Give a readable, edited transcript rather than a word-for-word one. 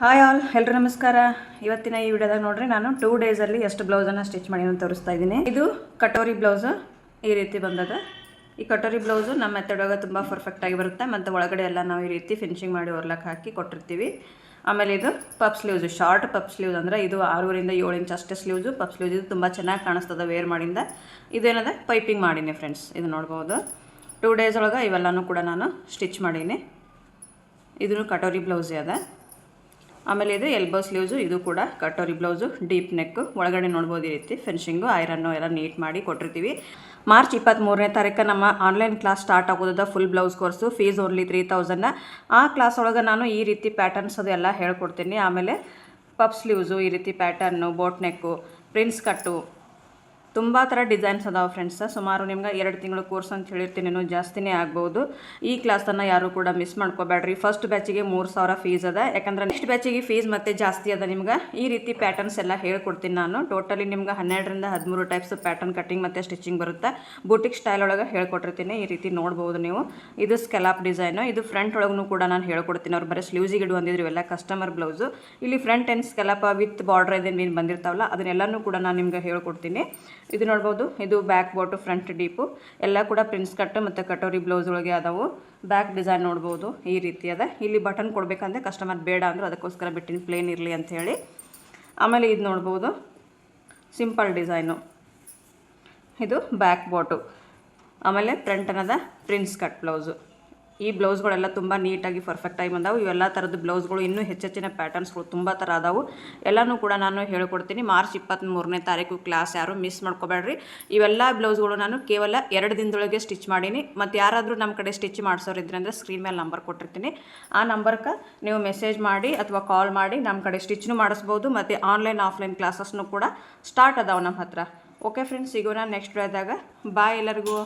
Hi all, ಎಲ್ಲರೂ ನಮಸ್ಕಾರ. ಇವತ್ತಿನ ಈ ವಿಡಿಯೋದಾಗ ನೋಡ್ರಿ ನಾನು 2 ಡೇಸಲ್ಲಿ ಎಷ್ಟು ಬ್ಲೌಸನ್ನು ಸ್ಟಿಚ್ ಮಾಡಿ ಅಂತ ತೋರಿಸ್ತಾ ಇದ್ದೀನಿ. ಇದು ಕಟೋರಿ ಬ್ಲೌಸು ಈ ರೀತಿ ಬಂದದ. ಈ ಕಟೋರಿ ಬ್ಲೌಸು ನಮ್ಮ ಮೆಥಡಾಗ ತುಂಬ ಪರ್ಫೆಕ್ಟಾಗಿ ಬರುತ್ತೆ ಮತ್ತು ಒಳಗಡೆ ಎಲ್ಲ ನಾವು ಈ ರೀತಿ ಫಿನಿಶಿಂಗ್ ಮಾಡಿ ಓರ್ಲಕ್ಕೆ ಹಾಕಿ ಕೊಟ್ಟಿರ್ತೀವಿ. ಆಮೇಲೆ ಇದು puff sleeves, short puff sleeves ಅಂದರೆ ಇದು 6 ಇಂದ 7 ಇಂಚ್ ಅಷ್ಟೇ ಸ್ಲೀವ್ಸು. ಪಪ್ ಸ್ಲೀವ್ಸ್ ಇದು ತುಂಬ ಚೆನ್ನಾಗಿ ಕಾಣಿಸ್ತದೆ ವೇರ್ ಮಾಡಿಂದ. ಇದೇನದ ಪೈಪಿಂಗ್ ಮಾಡೀನಿ ಫ್ರೆಂಡ್ಸ್, ಇದು ನೋಡ್ಬೋದು. 2 ಡೇಸ್ ಒಳಗೆ ಇವೆಲ್ಲನೂ ಕೂಡ ನಾನು ಸ್ಟಿಚ್ ಮಾಡೀನಿ. ಇದನ್ನು ಕಟೋರಿ ಬ್ಲೌಸೇ ಅದ. ಆಮೇಲೆ ಇದು ಎಲ್ಬೋ ಸ್ಲೀವ್ಸು, ಇದು ಕೂಡ ಕಟೋರಿ ಬ್ಲೌಸು, ಡೀಪ್ ನೆಕ್ಕು. ಒಳಗಡೆ ನೋಡ್ಬೋದು ಈ ರೀತಿ ಫಿನಿಶಿಂಗು, ಐರನ್ನು ಎಲ್ಲ ನೀಟ್ ಮಾಡಿ ಕೊಟ್ಟಿರ್ತೀವಿ. ಮಾರ್ಚ್ 23ನೇ ತಾರೀಕು ನಮ್ಮ ಆನ್ಲೈನ್ ಕ್ಲಾಸ್ ಸ್ಟಾರ್ಟ್ ಆಗೋದ full blouse course. Fees only 3000. ಆ ಕ್ಲಾಸ್ ಒಳಗೆ ನಾನು ಈ ರೀತಿ ಪ್ಯಾಟರ್ನ್ಸ್ ಅದು ಎಲ್ಲ ಹೇಳ್ಕೊಡ್ತೀನಿ. ಆಮೇಲೆ ಪಪ್ ಸ್ಲೀವ್ಸು, ಈ ರೀತಿ ಪ್ಯಾಟರ್ನು, ಬೋಟ್ ನೆಕ್ಕು, ಪ್ರಿನ್ಸ್ ಕಟ್ಟು, ತುಂಬ ಥರ ಡಿಸೈನ್ಸ್ ಅದಾವೆ ಫ್ರೆಂಡ್ಸ್. ಸುಮಾರು ನಿಮ್ಗೆ 2 ತಿಂಗಳು ಕೋರ್ಸ್ ಅಂತ ಹೇಳಿರ್ತೀನಿ, ಇನ್ನೂ ಜಾಸ್ತಿನೇ ಆಗ್ಬೋದು. ಈ ಕ್ಲಾಸನ್ನು ಯಾರು ಕೂಡ ಮಿಸ್ ಮಾಡ್ಕೋಬೇಡ್ರಿ. ಫಸ್ಟ್ ಬ್ಯಾಚಿಗೆ 3000 ಫೀಸ್ ಅದ. ಯಾಕಂದ್ರೆ ನೆಕ್ಸ್ಟ್ ಬ್ಯಾಚಿಗೆ ಫೀಸ್ ಮತ್ತೆ ಜಾಸ್ತಿ ಅದ. ನಿಮ್ಗೆ ಈ ರೀತಿ ಪ್ಯಾಟರ್ನ್ಸ್ ಎಲ್ಲ ಹೇಳ್ಕೊಡ್ತೀನಿ ನಾನು. ಟೋಟಲಿ ನಿಮ್ಗೆ 12 ರಿಂದ 13 ಟೈಪ್ಸ್ ಪ್ಯಾಟರ್ನ್ ಕಟ್ಟಿಂಗ್ ಮತ್ತು ಸ್ಟಿಚಿಂಗ್ ಬರುತ್ತೆ. ಬೂಟಿಕ್ ಸ್ಟೈಲ್ ಒಳಗೆ ಹೇಳ್ಕೊಟ್ಟಿರ್ತೀನಿ. ಈ ರೀತಿ ನೋಡ್ಬೋದು ನೀವು. ಇದು ಸ್ಕೆಲಾಪ್ ಡಿಸೈನು. ಇದು ಫ್ರಂಟ್ ಒಳಗೂ ಕೂಡ ನಾನು ಹೇಳ್ಕೊಡ್ತೀನಿ. ಅವ್ರು ಬರೀ ಸ್ಲೀವ್ಸಿಗೆ ಇಡು ಅಂದಿದ್ರು, ಇವೆಲ್ಲ ಕಸ್ಟಮರ್ ಬ್ಲೌಸು. ಇಲ್ಲಿ ಫ್ರಂಟ್ ಆ್ಯಂಡ್ ಸ್ಕೆಲಾಪ ವಿತ್ ಬಾರ್ಡರ್ ಇದೇನು ಬಂದಿರ್ತಾವಲ್ಲ ಅದನ್ನೆಲ್ಲನೂ ಕೂಡ ನಾನು ನಿಮ್ಗೆ ಹೇಳ್ಕೊಡ್ತೀನಿ. ಇದು ನೋಡ್ಬೋದು, ಇದು ಬ್ಯಾಕ್ ಬೋಟು, ಫ್ರಂಟ್ ಡೀಪು ಎಲ್ಲ ಕೂಡ ಪ್ರಿನ್ಸ್ ಕಟ್ಟು ಮತ್ತು ಕಟೋರಿ ಬ್ಲೌಸ್ ಒಳಗೆ ಅದಾವು. ಬ್ಯಾಕ್ ಡಿಸೈನ್ ನೋಡ್ಬೋದು ಈ ರೀತಿ ಅದ. ಇಲ್ಲಿ ಬಟನ್ ಕೊಡಬೇಕಂದ್ರೆ ಕಸ್ಟಮರ್ ಬೇಡ ಅಂದ್ರೆ ಅದಕ್ಕೋಸ್ಕರ ಬಿಟ್ಟಿನ ಪ್ಲೇನ್ ಇರಲಿ ಅಂಥೇಳಿ. ಆಮೇಲೆ ಇದು ನೋಡ್ಬೋದು ಸಿಂಪಲ್ ಡಿಸೈನು, ಇದು ಬ್ಯಾಕ್ ಬೋಟು. ಆಮೇಲೆ ಫ್ರಂಟ್ ಅನ್ನೋದ ಪ್ರಿನ್ಸ್ ಕಟ್ ಬ್ಲೌಸು. ಈ ಬ್ಲೌಸ್ಗಳೆಲ್ಲ ತುಂಬ ನೀಟಾಗಿ ಪರ್ಫೆಕ್ಟಾಗಿ ಬಂದಾವು. ಇವೆಲ್ಲ ಥರದ್ದು ಬ್ಲೌಸ್ಗಳು ಇನ್ನೂ ಹೆಚ್ಚಿನ ಪ್ಯಾಟರ್ನ್ಸ್ಗಳು ತುಂಬ ಥರ ಅದಾವು. ಎಲ್ಲನೂ ಕೂಡ ನಾನು ಹೇಳ್ಕೊಡ್ತೀನಿ. ಮಾರ್ಚ್ 23ನೇ ತಾರೀಕು ಕ್ಲಾಸ್ ಯಾರು ಮಿಸ್ ಮಾಡ್ಕೋಬೇಡ್ರಿ. ಇವೆಲ್ಲ ಬ್ಲೌಸ್ಗಳು ನಾನು ಕೇವಲ 2 ದಿನದೊಳಗೆ ಸ್ಟಿಚ್ ಮಾಡೀನಿ. ಮತ್ತು ಯಾರಾದರೂ ನಮ್ಮ ಕಡೆ ಸ್ಟಿಚ್ ಮಾಡಿಸೋರಿದ್ರೆ ಅಂದರೆ ಸ್ಕ್ರೀನ್ ಮೇಲೆ ನಂಬರ್ ಕೊಟ್ಟಿರ್ತೀನಿ. ಆ ನಂಬರ್ಗೆ ನೀವು ಮೆಸೇಜ್ ಮಾಡಿ ಅಥವಾ ಕಾಲ್ ಮಾಡಿ ನಮ್ಮ ಕಡೆ ಸ್ಟಿಚ್ನೂ ಮಾಡಿಸ್ಬೋದು. ಮತ್ತು ಆನ್ಲೈನ್ ಆಫ್ಲೈನ್ ಕ್ಲಾಸಸ್ನೂ ಕೂಡ ಸ್ಟಾರ್ಟ್ ಅದಾವೆ ನಮ್ಮ ಹತ್ರ. ಓಕೆ ಫ್ರೆಂಡ್ಸ್, ಸಿಗೋಣ ನೆಕ್ಸ್ಟ್ ವಿಡಿಯೋದಾಗ. ಬಾಯ್ ಎಲ್ಲರಿಗೂ.